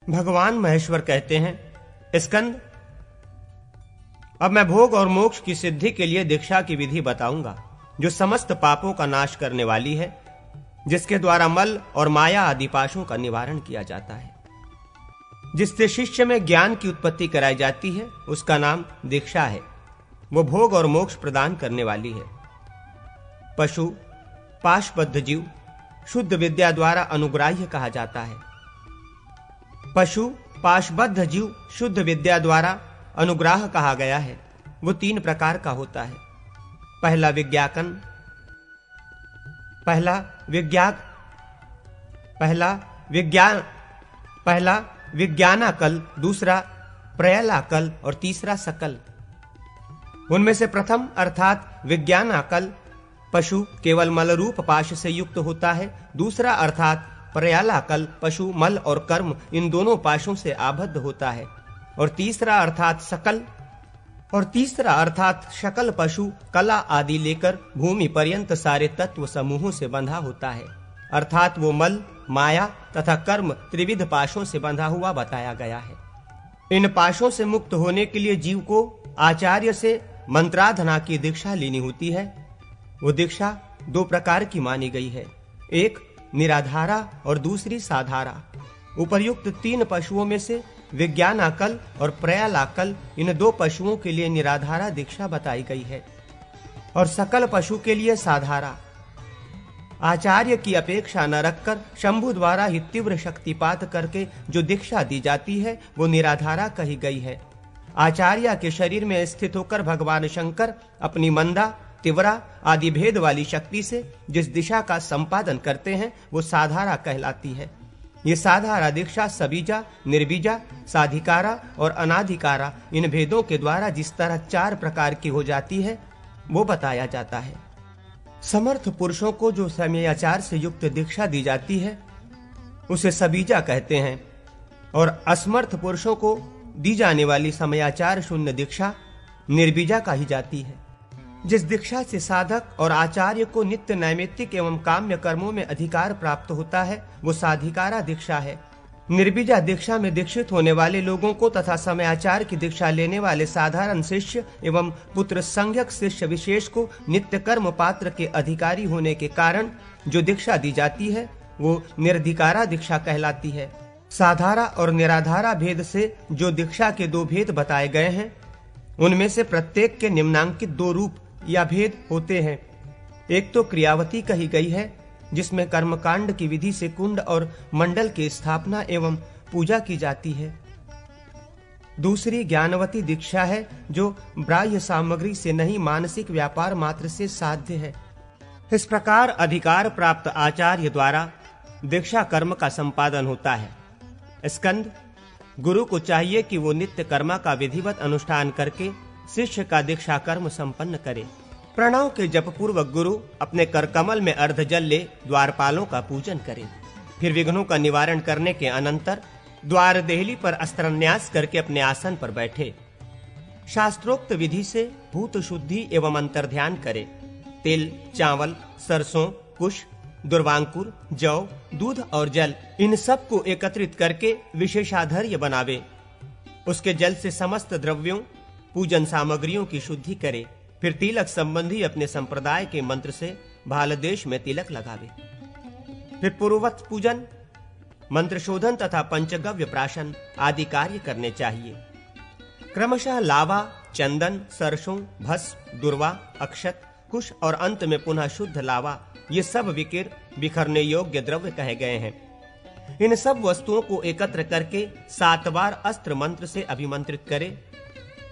भगवान महेश्वर कहते हैं, स्कंद, अब मैं भोग और मोक्ष की सिद्धि के लिए दीक्षा की विधि बताऊंगा, जो समस्त पापों का नाश करने वाली है, जिसके द्वारा मल और माया आदि पाशों का निवारण किया जाता है। जिससे शिष्य में ज्ञान की उत्पत्ति कराई जाती है, उसका नाम दीक्षा है। वो भोग और मोक्ष प्रदान करने वाली है। पशु पाशबद्ध जीव शुद्ध विद्या द्वारा अनुग्राह्य कहा जाता है। पशु पाशबद्ध जीव शुद्ध विद्या द्वारा अनुग्राह कहा गया है। वो 3 प्रकार का होता है। पहला विज्ञानाकल, दूसरा प्रयलाकल और तीसरा सकल। उनमें से प्रथम अर्थात विज्ञानाकल पशु केवल मल रूप पाश से युक्त होता है। दूसरा अर्थात प्रयालाकल पशु मल और कर्म इन दोनों पाशों से आबद्ध होता है। और तीसरा अर्थात शकल पशु कला आदि लेकर भूमि पर्यंत सारे तत्व समूहों से बंधा होता है, अर्थात वो मल माया तथा कर्म त्रिविध पाशों से बंधा हुआ बताया गया है। इन पाशों से मुक्त होने के लिए जीव को आचार्य से मंत्राधना की दीक्षा लेनी होती है। वो दीक्षा 2 प्रकार की मानी गई है, एक निराधारा और दूसरी साधारा। उपर्युक्त 3 पशुओं में से विज्ञानाकल और प्रयालाकल इन 2 पशुओं के लिए निराधारा दीक्षा बताई गई है और सकल पशु के लिए साधारा। आचार्य की अपेक्षा न रखकर शंभु द्वारा ही तीव्र शक्तिपात करके जो दीक्षा दी जाती है वो निराधारा कही गई है। आचार्य के शरीर में स्थित होकर भगवान शंकर अपनी मंदा तीव्रा आदि भेद वाली शक्ति से जिस दिशा का संपादन करते हैं वो साधारा कहलाती है। ये साधारा दीक्षा सबीजा, निर्बीजा, साधिकारा और अनाधिकारा इन भेदों के द्वारा जिस तरह 4 प्रकार की हो जाती है वो बताया जाता है। समर्थ पुरुषों को जो समयाचार से युक्त दीक्षा दी जाती है उसे सबीजा कहते हैं और असमर्थ पुरुषों को दी जाने वाली समयाचार शून्य दीक्षा निर्बीजा कही जाती है। जिस दीक्षा से साधक और आचार्य को नित्य नैमित्तिक एवं काम्य कर्मों में अधिकार प्राप्त होता है वो साधिकारा दीक्षा है। निर्बीजा दीक्षा में दीक्षित होने वाले लोगों को तथा समयाचार की दीक्षा लेने वाले साधारण शिष्य एवं पुत्र संज्ञक शिष्य विशेष को नित्य कर्म पात्र के अधिकारी होने के कारण जो दीक्षा दी जाती है वो निर्धिकारा दीक्षा कहलाती है। साधारा और निराधारा भेद से जो दीक्षा के 2 भेद बताए गए हैं उनमें से प्रत्येक के निम्नांकित 2 रूप या भेद होते हैं। एक तो क्रियावती कही गई है जिसमें कर्मकांड की विधि से कुंड और मंडल की स्थापना एवं पूजा की जाती है। दूसरी ज्ञानवती दीक्षा है जो बाह्य सामग्री से नहीं मानसिक व्यापार मात्र से साध्य है। इस प्रकार अधिकार प्राप्त आचार्य द्वारा दीक्षा कर्म का संपादन होता है। स्कंद, गुरु को चाहिए कि वो नित्य कर्म का विधिवत अनुष्ठान करके शिष्य का दीक्षा कर्म संपन्न करे। प्रणव के जप पूर्वक गुरु अपने कर कमल में अर्ध जल ले द्वारपालों का पूजन करे। फिर विघ्नों का निवारण करने के अनंतर द्वार देहली पर अस्त्रन्यास करके अपने आसन पर बैठे। शास्त्रोक्त विधि से भूत शुद्धि एवं अंतर्ध्यान करे। तिल, चावल, सरसों, कुश, दुर्वांकुर, जौ, दूध और जल इन सब को एकत्रित करके विशेषाधर्य बनावे। उसके जल से समस्त द्रव्यों पूजन सामग्रियों की शुद्धि करे। फिर तिलक संबंधी अपने संप्रदाय के मंत्र से भालदेश में तिलक लगावे। फिर पूर्ववत पूजन, मंत्र शोधन तथा पंचगव्य प्राशन आदि कार्य करने चाहिए। क्रमशः लावा, चंदन, सरसों, भस्म, दुर्वा, अक्षत, कुश और अंत में पुनः शुद्ध लावा ये सब विकिर बिखरने योग्य द्रव्य कहे गए हैं। इन सब वस्तुओं को एकत्र करके 7 बार अस्त्र मंत्र से अभिमंत्रित करे।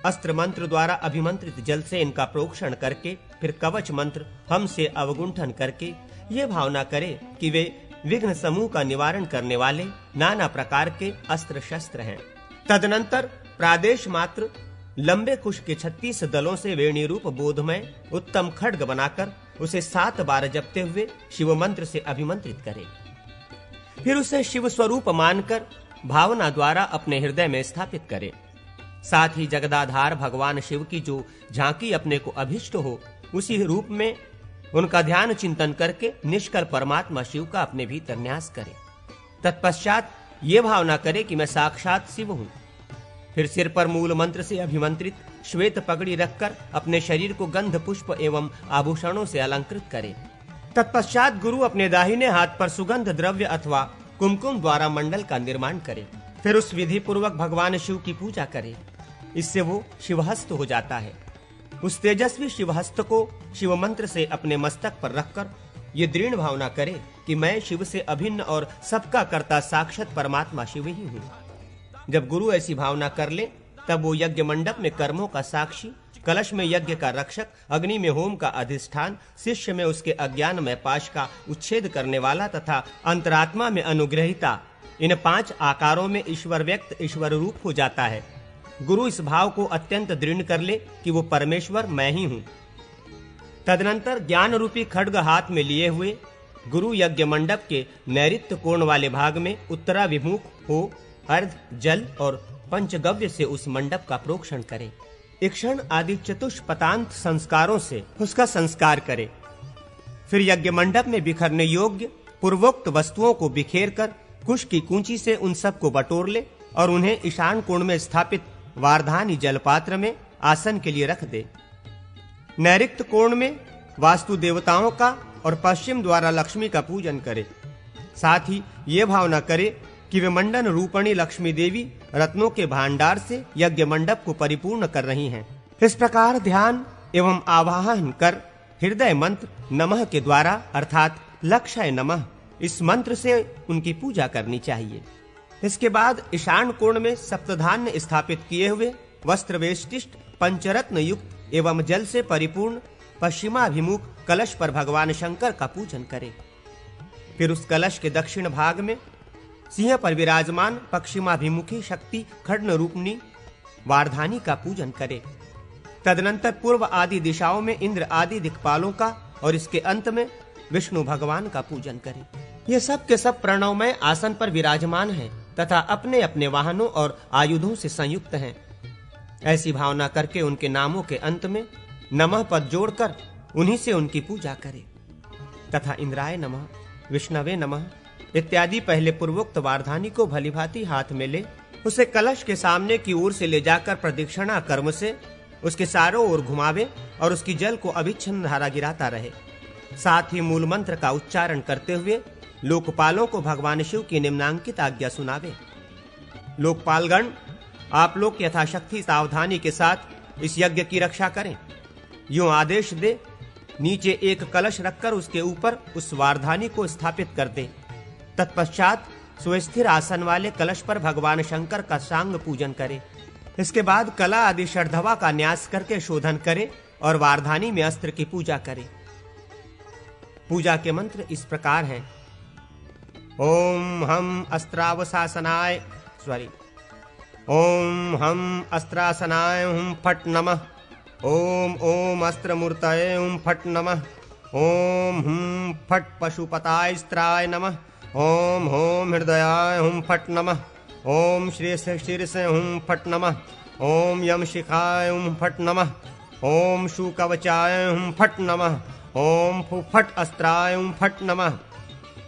अस्त्र मंत्र द्वारा अभिमंत्रित जल से इनका प्रोक्षण करके फिर कवच मंत्र हम से अवगुंठन करके ये भावना करे कि वे विघ्न समूह का निवारण करने वाले नाना प्रकार के अस्त्र शस्त्र हैं। तदनंतर प्रादेश मात्र लंबे कुश के 36 दलों से वेणी रूप बोधमय उत्तम खड्ग बनाकर उसे 7 बार जपते हुए शिव मंत्र से अभिमंत्रित करे। फिर उसे शिव स्वरूप मानकर भावना द्वारा अपने हृदय में स्थापित करे। साथ ही जगदाधार भगवान शिव की जो झांकी अपने को अभिष्ट हो उसी रूप में उनका ध्यान चिंतन करके निष्कल परमात्मा शिव का अपने भीतर न्यास करे। तत्पश्चात ये भावना करे कि मैं साक्षात शिव हूं। फिर सिर पर मूल मंत्र से अभिमंत्रित श्वेत पगड़ी रखकर अपने शरीर को गंध पुष्प एवं आभूषणों से अलंकृत करे। तत्पश्चात गुरु अपने दाहिने हाथ पर सुगंध द्रव्य अथवा कुमकुम द्वारा मंडल का निर्माण करे। फिर उस विधि पूर्वक भगवान शिव की पूजा करे। इससे वो शिवहस्त हो जाता है। उस तेजस्वी शिवहस्त को शिव मंत्र से अपने मस्तक पर रखकर ये दृढ़ भावना करे कि मैं शिव से अभिन्न और सबका कर्ता साक्षात परमात्मा शिव ही हूँ। जब गुरु ऐसी भावना कर ले तब वो यज्ञ मंडप में कर्मों का साक्षी, कलश में यज्ञ का रक्षक, अग्नि में होम का अधिष्ठान, शिष्य में उसके अज्ञान में पाश का उच्छेद करने वाला तथा अंतरात्मा में अनुग्रहिता, इन 5 आकारों में ईश्वर व्यक्त ईश्वर रूप हो जाता है। गुरु इस भाव को अत्यंत दृढ़ कर ले कि वो परमेश्वर मैं ही हूँ। तदनंतर ज्ञान रूपी खड्ग हाथ में लिए हुए गुरु यज्ञ मंडप के नैऋत्य कोण वाले भाग में उत्तराभिमुख हो अर्ध, जल और पंचगव्य से उस मंडप का प्रोक्षण करे। इक्षण आदि चतुष्पतांत संस्कारों से उसका संस्कार करे। फिर यज्ञ मंडप में बिखरने योग्य पूर्वोक्त वस्तुओं को बिखेर कर कुश की कूंची से उन सब को बटोर ले और उन्हें ईशान कोण में स्थापित वारधानी जलपात्र में आसन के लिए रख दे। नैऋत्य कोण में वास्तु देवताओं का और पश्चिम द्वारा लक्ष्मी का पूजन करे। साथ ही ये भावना करे कि वे मंडन रूपणी लक्ष्मी देवी रत्नों के भांडार से यज्ञ मंडप को परिपूर्ण कर रही हैं। इस प्रकार ध्यान एवं आवाहन कर हृदय मंत्र नमः के द्वारा अर्थात लक्षय नमः इस मंत्र से उनकी पूजा करनी चाहिए। इसके बाद ईशान कोण में सप्तधान्य स्थापित किए हुए वस्त्र वेष्टिष्ट पंचरत्न युक्त एवं जल से परिपूर्ण पश्चिमाभिमुख कलश पर भगवान शंकर का पूजन करे। फिर उस कलश के दक्षिण भाग में सिंह पर विराजमान पश्चिमाभिमुखी शक्ति खड्ग रूपनी वारधानी का पूजन करे। तदनंतर पूर्व आदि दिशाओं में इंद्र आदि दिक्पालों का और इसके अंत में विष्णु भगवान का पूजन करे। ये सब के सब प्रणवमय आसन पर विराजमान हैं तथा अपने अपने वाहनों और आयुधों से संयुक्त हैं। ऐसी भावना करके उनके नामों के अंत में नमः पद जोड़कर उन्हीं से उनकी पूजा करे तथा इंद्राय नमः, विष्णवे नमः इत्यादि पहले पूर्वोक्त वारधानी को भलीभांति हाथ में ले उसे कलश के सामने की ओर से ले जाकर प्रदक्षिणा कर्म से उसके चारों ओर घुमावे और उसकी जल को अभिच्छिन्न धारा गिराता रहे। साथ ही मूल मंत्र का उच्चारण करते हुए लोकपालों को भगवान शिव की निम्नांकित आज्ञा सुनावे। लोकपालगण, आप लोग यथाशक्ति सावधानी के साथ इस यज्ञ की रक्षा करें। यूं आदेश दे, नीचे एक कलश रखकर उसके ऊपर उस वारधानी को स्थापित कर दे। तत्पश्चात सुस्थिर आसन वाले कलश पर भगवान शंकर का सांग पूजन करे। इसके बाद कला आदि षड्धवा का न्यास करके शोधन करे और वारधानी में अस्त्र की पूजा करे। पूजा के मंत्र इस प्रकार हैं। ओम हम अस्त्रावसासनाय हुम फट नमः। ओम ओम अस्त्रमूर्तये हुम फट नमः। ओम हुम फट पशुपतास्त्राय नमः। ओम होम हृदयाय हुम फट नमः। ओम शीर्षे हुम फट नमः। ओम यम शिखाय हुम फट नमः। ओम शूकवचाय हुम फट नमः। ओम फुफट अस्त्राय हुम फट नमः।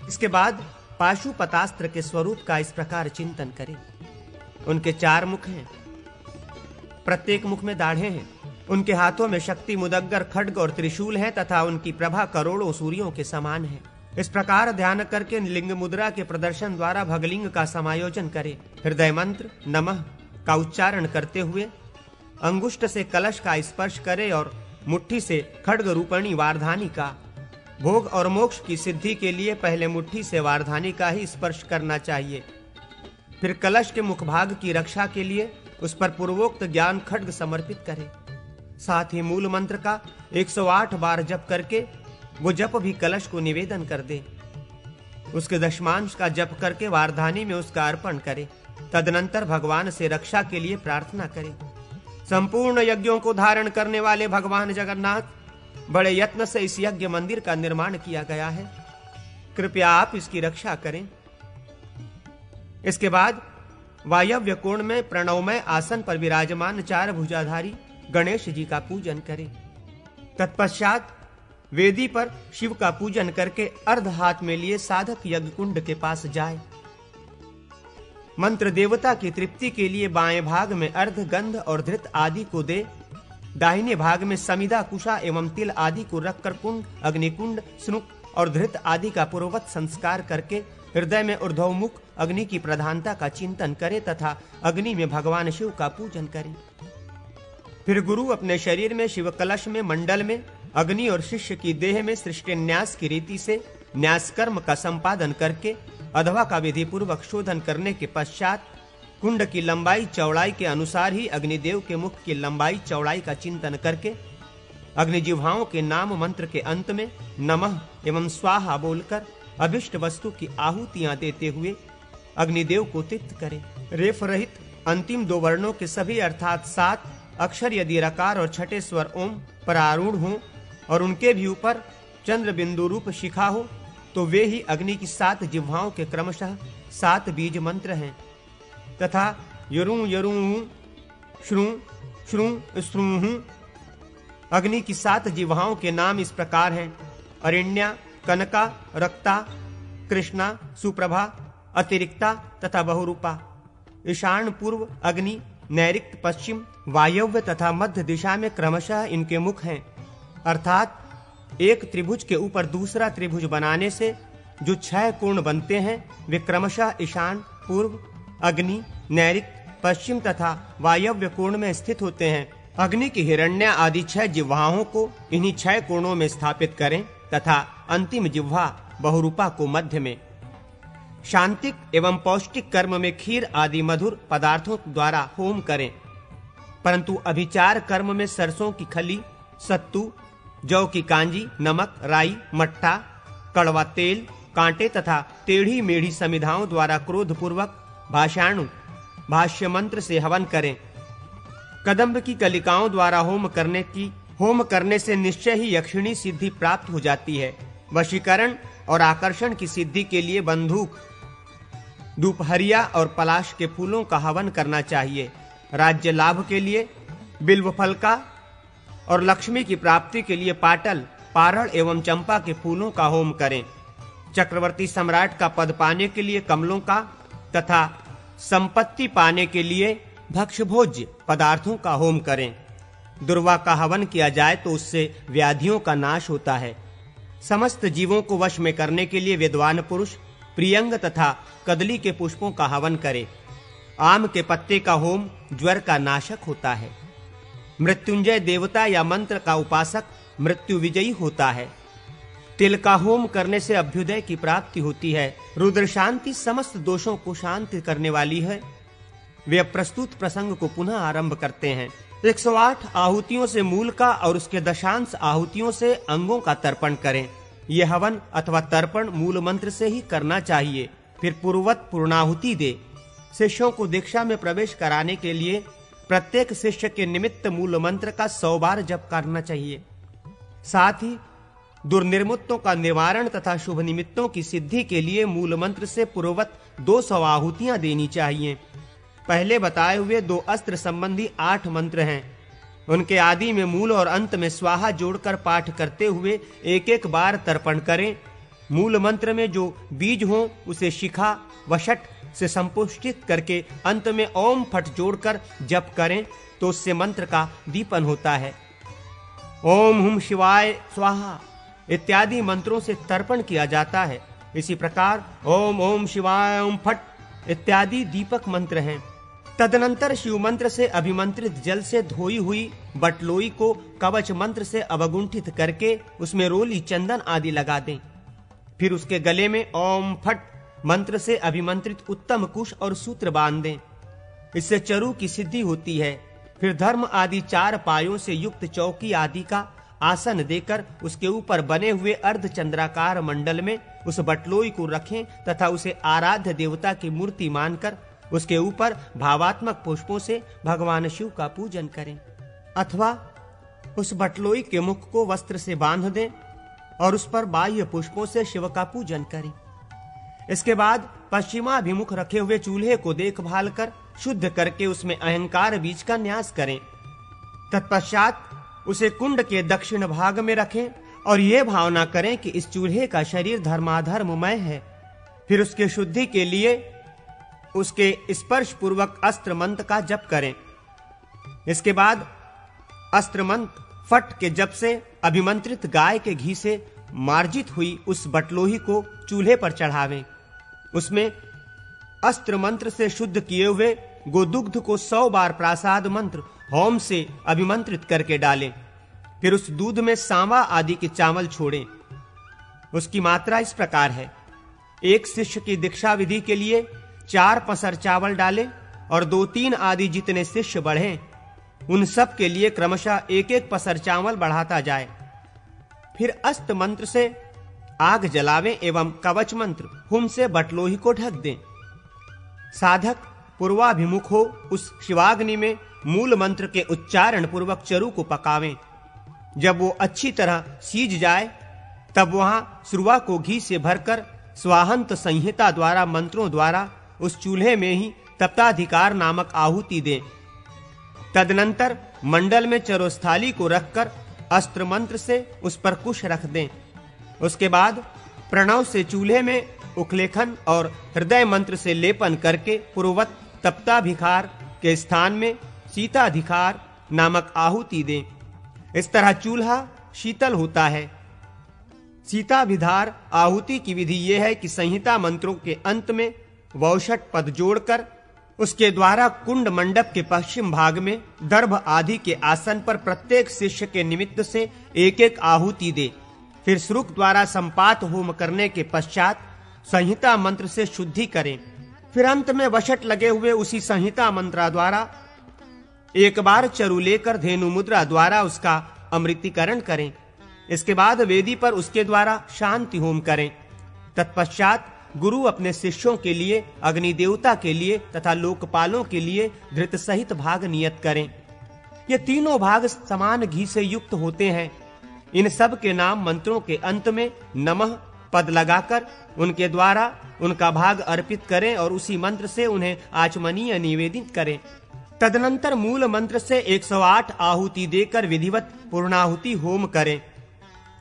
इसके बाद पाशुपतास्त्र के स्वरूप का इस प्रकार चिंतन करें। उनके 4 मुख हैं, प्रत्येक मुख में दाढ़ें हैं। उनके हाथों में शक्ति मुदग्गर खड्ग और त्रिशूल है तथा उनकी प्रभा करोड़ों सूर्यों के समान है। इस प्रकार ध्यान करके लिंग मुद्रा के प्रदर्शन द्वारा भगलिंग का समायोजन करे। हृदय मंत्र नमः का उच्चारण करते हुए अंगुष्ठ से कलश का स्पर्श करे और मुट्ठी से खड्ग रूपणी वारधानी का। भोग और मोक्ष की सिद्धि के लिए पहले मुट्ठी से वारधानी का ही स्पर्श करना चाहिए। फिर कलश के मुखभाग की रक्षा के लिए उस पर पूर्वोक्त ज्ञान खड्ग समर्पित करे। साथ ही मूल मंत्र का 108 बार जप करके वो जप भी कलश को निवेदन कर दे। उसके दशमांश का जप करके वारधानी में उसका अर्पण करे। तदनंतर भगवान से रक्षा के लिए प्रार्थना करे। संपूर्ण यज्ञों को धारण करने वाले भगवान जगन्नाथ, बड़े यत्न से इस यज्ञ मंदिर का निर्माण किया गया है, कृपया आप इसकी रक्षा करें। इसके बाद वायव्य कोण में प्रणवमय आसन पर विराजमान 4 भुजाधारी गणेश जी का पूजन करें। तत्पश्चात वेदी पर शिव का पूजन करके अर्ध हाथ में लिए साधक यज्ञ कुंड के पास जाए। मंत्र देवता की तृप्ति के लिए बाएं भाग में अर्ध, गंध और धृत आदि को दे, दाहिने भाग में समिधा, कुशा एवं तिल आदि को रखकर कुंड, अग्निकुंड, स्नुक और धृत आदि का पूर्ववत संस्कार करके हृदय में ऊर्ध्वमुख अग्नि की प्रधानता का चिंतन करे तथा अग्नि में भगवान शिव का पूजन करे। फिर गुरु अपने शरीर में शिव कलश में मंडल में अग्नि और शिष्य की देह में सृष्टि न्यास की रीति से न्यास कर्म का संपादन करके अधवा का विधि पूर्वक शोधन करने के पश्चात कुंड की लंबाई चौड़ाई के अनुसार ही अग्निदेव के मुख की लंबाई चौड़ाई का चिंतन करके अग्निजिह्वाओं के नाम मंत्र के अंत में नमः एवं स्वाहा बोलकर अभिष्ट वस्तु की आहुतियां देते हुए अग्निदेव को तृप्त करे। रेफ रहित अंतिम 2 वर्णों के सभी अर्थात 7 अक्षर यदि रकार और छठे स्वर ओम पर आरूढ़ हों और उनके भी ऊपर चंद्र बिंदु रूप शिखा हो तो वे ही अग्नि की 7 जिह्वाओं के क्रमशः 7 बीज मंत्र हैं तथा यरुं यरुं श्रुं श्रुं श्रुं। अग्नि की 7 जिह्वाओं के नाम इस प्रकार हैं: अरण्या, कनका, रक्ता, कृष्णा, सुप्रभा, अतिरिक्ता तथा बहुरूपा। ईशान पूर्व अग्नि, नैऋत्य पश्चिम, वायव्य तथा मध्य दिशा में क्रमशः इनके मुख हैं, अर्थात एक त्रिभुज के ऊपर दूसरा त्रिभुज बनाने से जो 6 कोण बनते हैं वे क्रमशः ईशान, पूर्व, अग्नि, नैऋत्य, पश्चिम तथा वायव्य कोण में स्थित होते हैं। अग्नि की हिरण्य आदि 6 जिह्वाओं को इन्हीं 6 कोणों में स्थापित करें तथा अंतिम जिह्वा बहुरूपा को मध्य में। शांतिक एवं पौष्टिक कर्म में खीर आदि मधुर पदार्थों द्वारा होम करें, परंतु अभिचार कर्म में सरसों की खली, सत्तू, जौ की कांजी, नमक, राई, मट्ठा, कड़वा तेल, कांटे तथा टेढ़ी मेढ़ी समिधाओं द्वारा क्रोध पूर्वक भाषाणु भाष्य मंत्र से हवन करें। कदम्ब की कलिकाओं द्वारा होम करने से निश्चय ही यक्षिणी सिद्धि प्राप्त हो जाती है। वशीकरण और आकर्षण की सिद्धि के लिए बंदूक, दोपहरिया और पलाश के फूलों का हवन करना चाहिए। राज्य लाभ के लिए बिल्व फल का और लक्ष्मी की प्राप्ति के लिए पाटल, पारड़ एवं चंपा के फूलों का होम करें। चक्रवर्ती सम्राट का पद पाने के लिए कमलों का तथा संपत्ति पाने के लिए भक्ष्यभोज्य पदार्थों का होम करें। दुर्वा का हवन किया जाए तो उससे व्याधियों का नाश होता है। समस्त जीवों को वश में करने के लिए विद्वान पुरुष प्रियंग तथा कदली के पुष्पों का हवन करे। आम के पत्ते का होम ज्वर का नाशक होता है। मृत्युंजय देवता या मंत्र का उपासक मृत्यु विजयी होता है। तिल का होम करने से अभ्युदय की प्राप्ति होती है। रुद्र शांति समस्त दोषों को शांत करने वाली है। वे प्रस्तुत प्रसंग को पुनः आरंभ करते हैं। 108 आहुतियों से मूल का और उसके दशांश आहुतियों से अंगों का तर्पण करें। ये हवन अथवा तर्पण मूल मंत्र से ही करना चाहिए। फिर पूर्ववत पूर्णाहुति दे। शिष्यों को दीक्षा में प्रवेश कराने के लिए प्रत्येक शिष्य के निमित्त मूल मंत्र का 100 बार जप करना चाहिए। साथ ही दुर्निर्मुक्तों का निवारण तथा शुभ निमित्तों की सिद्धि के लिए मूल मंत्र से पूर्ववत 200 आहुतियां देनी चाहिए। पहले बताए हुए 2 अस्त्र संबंधी 8 मंत्र हैं। उनके आदि में मूल और अंत में स्वाहा जोड़कर पाठ करते हुए एक बार तर्पण करें। मूल मंत्र में जो बीज हो उसे शिखा वशट से संपुष्टित करके अंत में ओम फट जोड़कर जप करें तो उससे मंत्र का दीपन होता है। ओम हुम शिवाय स्वाहा इत्यादि मंत्रों से तर्पण किया जाता है। इसी प्रकार ओम ओम शिवाय ओम फट इत्यादि दीपक मंत्र हैं। तदनंतर शिव मंत्र से अभिमंत्रित जल से धोई हुई बटलोई को कवच मंत्र से अवगुंठित करके उसमें रोली चंदन आदि लगा दें। फिर उसके गले में ओम फट मंत्र से अभिमंत्रित उत्तम कुश और सूत्र बांध दें। इससे चरु की सिद्धि होती है। फिर धर्म आदि 4 पायों से युक्त चौकी आदि का आसन देकर उसके ऊपर बने हुए अर्धचंद्राकार मंडल में उस बटलोई को रखें तथा उसे आराध्य देवता की मूर्ति मानकर उसके ऊपर भावात्मक पुष्पों से भगवान शिव का पूजन करें। अथवा उस बटलोई के मुख को वस्त्र से बांध दें और उस पर बाह्य पुष्पों से शिव का पूजन करें। इसके बाद पश्चिमाभिमुख रखे हुए चूल्हे को देखभाल कर शुद्ध करके उसमें अहंकार बीज का न्यास करें। तत्पश्चात उसे कुंड के दक्षिण भाग में रखें और यह भावना करें कि इस चूल्हे का शरीर धर्माधर्ममय है। फिर उसके शुद्धि के लिए उसके स्पर्श पूर्वक अस्त्र मंत्र का जप करें। इसके बाद अस्त्र मंत्र फट के जप से अभिमंत्रित गाय के घी से मार्जित हुई उस बटलोही को चूल्हे पर चढ़ावें। उसमें अस्त्र मंत्र से शुद्ध किए हुए गोदुग्ध को 100 बार प्रासाद मंत्र होम से अभिमंत्रित करके डालें। फिर उस दूध में सांवा आदि के चावल छोड़ें। उसकी मात्रा इस प्रकार है: एक शिष्य की दीक्षा विधि के लिए 4 पसर चावल डालें और 2-3 आदि जितने शिष्य बढ़ें उन सब के लिए क्रमशः 1-1 पसर चावल बढ़ाता जाए। फिर अस्त्र मंत्र से आग जलावें एवं कवच मंत्र हुम से बटलोही को ढक दें। साधक पूर्वाभिमुख हो उस शिवाग्नि में मूल मंत्र के उच्चारण पूर्वक चरु को पकावें। जब वो अच्छी तरह सीज जाए तब वहां सुरवा को घी से भरकर स्वाहंत संहिता द्वारा मंत्रों द्वारा उस चूल्हे में ही तप्ताधिकार नामक आहुति दें। तदनंतर मंडल में चरोस्थाली को रखकर अस्त्र मंत्र से उस पर कुश रख दें। उसके बाद प्रणव से चूल्हे में उखलेखन और हृदय मंत्र से लेपन करके पूर्ववत तप्ताभिकार के स्थान में शीताधिकार नामक आहुति दें। इस तरह चूल्हा शीतल होता है। शीताभिधार आहुति की विधि यह है कि संहिता मंत्रों के अंत में वौषट पद जोड़कर उसके द्वारा कुंड मंडप के पश्चिम भाग में दर्भ आदि के आसन पर प्रत्येक शिष्य के निमित्त से 1-1 आहुति दे। फिर श्रुक द्वारा संपात होम करने के पश्चात संहिता मंत्र से शुद्धि करें। फिर अंत में वशट लगे हुए उसी संहिता मंत्र द्वारा एक बार चरु लेकर धेनु मुद्रा द्वारा उसका अमृतीकरण करें। इसके बाद वेदी पर उसके द्वारा शांति होम करें। तत्पश्चात गुरु अपने शिष्यों के लिए, अग्नि देवता के लिए तथा लोकपालों के लिए धृत सहित भाग नियत करें। ये तीनों भाग समान घी से युक्त होते हैं। इन सब के नाम मंत्रों के अंत में नमः पद लगाकर उनके द्वारा उनका भाग अर्पित करें और उसी मंत्र से उन्हें आचमनीय निवेदित करें। तदनंतर मूल मंत्र से 108 आहुति देकर विधिवत पूर्णाहुति होम करें।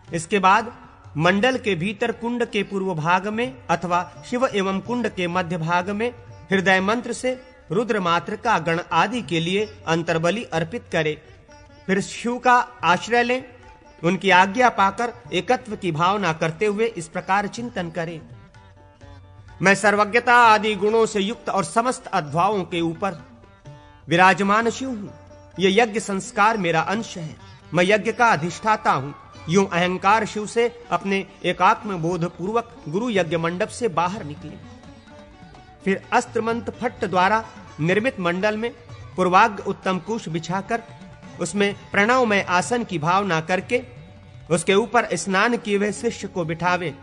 इसके बाद मंडल के भीतर कुंड के पूर्व भाग में अथवा शिव एवं कुंड के मध्य भाग में हृदय मंत्र से रुद्र मातृका गण आदि के लिए अंतर्बलि अर्पित करें। फिर शिव का आश्रय लें। उनकी आज्ञा पाकर एकत्व की भावना करते हुए इस प्रकार चिंतन करें: मैं सर्वज्ञता आदि गुणों से युक्त और समस्त अध्वाओं के ऊपर विराजमान शिव हूं। ये यज्ञ संस्कार मेरा अंश है। मैं यज्ञ का अधिष्ठाता हूं। यूं अहंकार शिव से अपने एकात्म बोध पूर्वक गुरु यज्ञ मंडप से बाहर निकले। फिर अस्त्र मंत्र फट्ट द्वारा निर्मित मंडल में पूर्वाग्र उत्तम कुश बिछाकर उसमें प्रणव में आसन की भावना करके उसके ऊपर स्नान किए हुए शिष्य को बिठावे।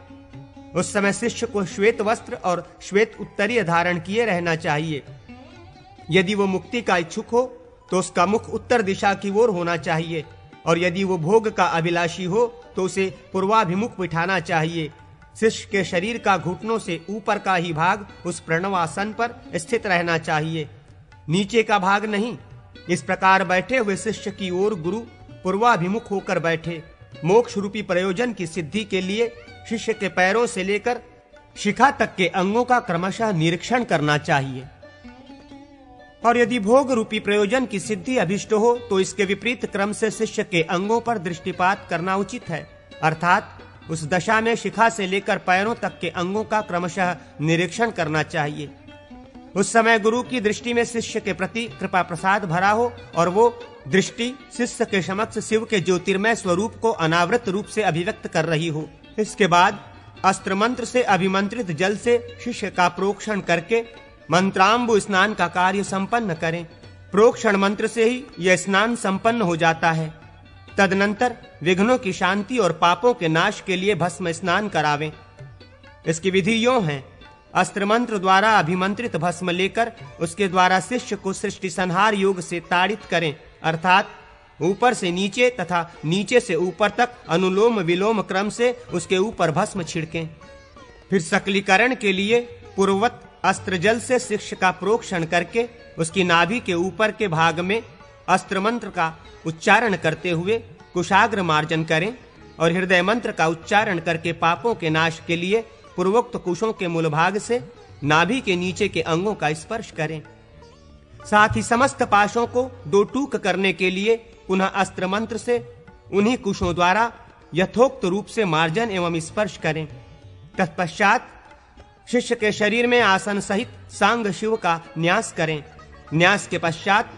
उस समय शिष्य को श्वेत वस्त्र और श्वेत उत्तरीय धारण किए रहना चाहिए। यदि वो मुक्ति का इच्छुक हो तो उसका मुख उत्तर दिशा की ओर होना चाहिए और यदि वो भोग का अभिलाषी हो तो उसे पूर्वाभिमुख बिठाना चाहिए। शिष्य के शरीर का घुटनों से ऊपर का ही भाग उस प्रणवासन पर स्थित रहना चाहिए, नीचे का भाग नहीं। इस प्रकार बैठे हुए शिष्य की ओर गुरु पूर्वाभिमुख होकर बैठे। मोक्ष रूपी प्रयोजन की सिद्धि के लिए शिष्य के पैरों से लेकर शिखा तक के अंगों का क्रमशः निरीक्षण करना चाहिए। और यदि भोग रूपी प्रयोजन की सिद्धि अभिष्ट हो तो इसके विपरीत क्रम से शिष्य के अंगों पर दृष्टिपात करना उचित है। अर्थात उस दशा में शिखा से लेकर पैरों तक के अंगों का क्रमशः निरीक्षण करना चाहिए। उस समय गुरु की दृष्टि में शिष्य के प्रति कृपा प्रसाद भरा हो और वो दृष्टि शिष्य के समक्ष शिव के ज्योतिर्मय स्वरूप को अनावृत रूप से अभिव्यक्त कर रही हो। इसके बाद अस्त्र मंत्र से अभिमंत्रित जल से शिष्य का प्रोक्षण करके मंत्रांबु स्नान का कार्य संपन्न करें। प्रोक्षण मंत्र से ही यह स्नान संपन्न हो जाता है। तदनंतर विघ्नों की शांति और पापों के नाश के लिए भस्म स्नान करावें। इसकी विधि यों है: अस्त्र मंत्र द्वारा अभिमंत्रित भस्म लेकर उसके द्वारा शिष्य को सृष्टि संहार योग से ताड़ित करें, अर्थात ऊपर से नीचे तथा नीचे से ऊपर तक अनुलोम विलोम क्रम से उसके ऊपर भस्म छिड़कें। फिर सकलीकरण के लिए पूर्ववत अस्त्र जल से शिष्य का प्रोक्षण करके उसकी नाभि के ऊपर के भाग में अस्त्र मंत्र का उच्चारण करते हुए कुशाग्र मार्जन करें और हृदय मंत्र का उच्चारण करके पापों के नाश के लिए पूर्वोक्त कुशों के मूल भाग से नाभि के नीचे के अंगों का स्पर्श करें। साथ ही समस्त पाशों को 2 टूक करने के लिए पुनः अस्त्र मंत्र से उन्हीं कुशों द्वारा यथोक्त रूप से मार्जन एवं स्पर्श करें। तत्पश्चात शिष्य के शरीर में आसन सहित सांग शिव का न्यास करें। न्यास के पश्चात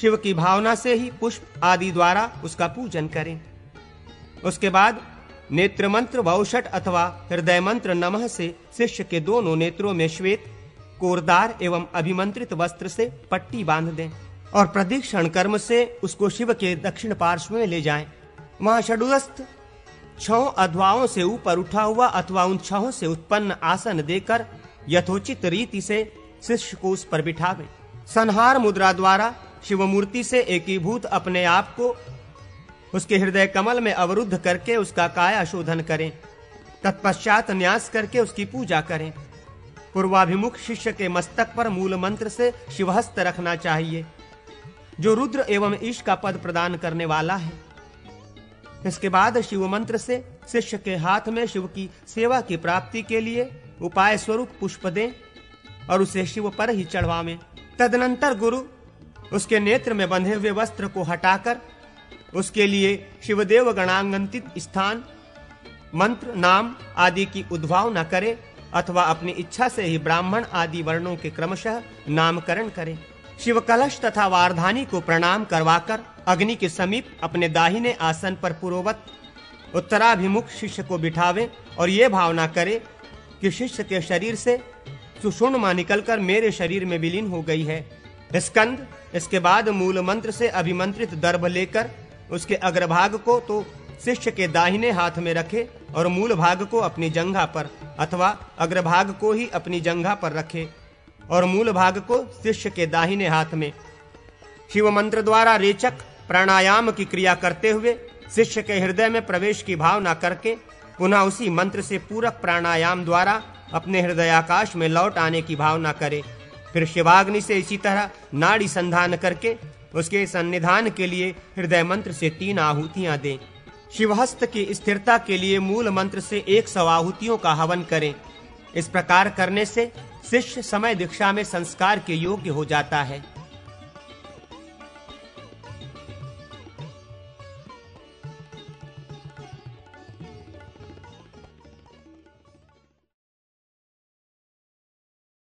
शिव की भावना से ही पुष्प आदि द्वारा उसका पूजन करें। उसके बाद नेत्र मंत्र वौषट अथवा हृदय मंत्र नमः से शिष्य के दोनों नेत्रों में श्वेत कोरदार एवं अभिमंत्रित वस्त्र से पट्टी बांध दें और प्रदक्षिण कर्म से उसको शिव के दक्षिण पार्श्व में ले जाएं। वहां षडुगस्थ 6 अध्वाओं से ऊपर उठा हुआ अथवा उन 6 से उत्पन्न आसन देकर यथोचित रीति से शिष्य को उस पर बिठावें। संहार मुद्रा द्वारा शिव मूर्ति से एकीभूत अपने आप को उसके हृदय कमल में अवरुद्ध करके उसका काया शोधन करें। तत्पश्चात न्यास करके उसकी पूजा करें। पूर्वाभिमुख शिष्य के मस्तक पर मूल मंत्र से शिवहस्त रखना चाहिए, जो रुद्र एवं ईश का पद प्रदान करने वाला है। इसके बाद शिव मंत्र से शिष्य के हाथ में शिव की सेवा की प्राप्ति के लिए उपाय स्वरूप पुष्प दें और उसे शिव पर ही चढ़वावें। तदनंतर गुरु उसके नेत्र में बंधे हुए वस्त्र को हटाकर उसके लिए शिवदेव गणांगंतित स्थान, मंत्र, नाम आदि की उद्भावना करे अथवा अपनी इच्छा से ही ब्राह्मण आदि वर्णों के क्रमशः नामकरण करे। शिव कलश तथा वारधानी को प्रणाम करवाकर अग्नि के समीप अपने दाहिने आसन पर पूर्ववत उत्तराभिमुख शिष्य को बिठावे और ये भावना करे कि शिष्य के शरीर से सुषुम्ना निकलकर मेरे शरीर में विलीन हो गई है। स्कंद इसके बाद मूल मंत्र से अभिमंत्रित दर्भ लेकर उसके अग्रभाग को तो शिष्य के दाहिने हाथ में रखे और मूल भाग को अपनी जंघा पर अथवा अग्रभाग को ही अपनी जंघा पर रखे और मूल भाग को शिष्य के दाहिने हाथ में। शिव मंत्र द्वारा रेचक प्राणायाम की क्रिया करते हुए शिष्य के हृदय में प्रवेश की भावना करके पुनः उसी मंत्र से पूरक प्राणायाम द्वारा अपने हृदयाकाश में लौट आने की भावना करे। फिर शिवाग्नि से इसी तरह नाड़ी संधान करके उसके सन्निधान के लिए हृदय मंत्र से 3 आहुतियां दें। शिवहस्त की स्थिरता के लिए मूल मंत्र से 100 आहुतियों का हवन करें। इस प्रकार करने से शिष्य समय दीक्षा में संस्कार के योग्य हो जाता है।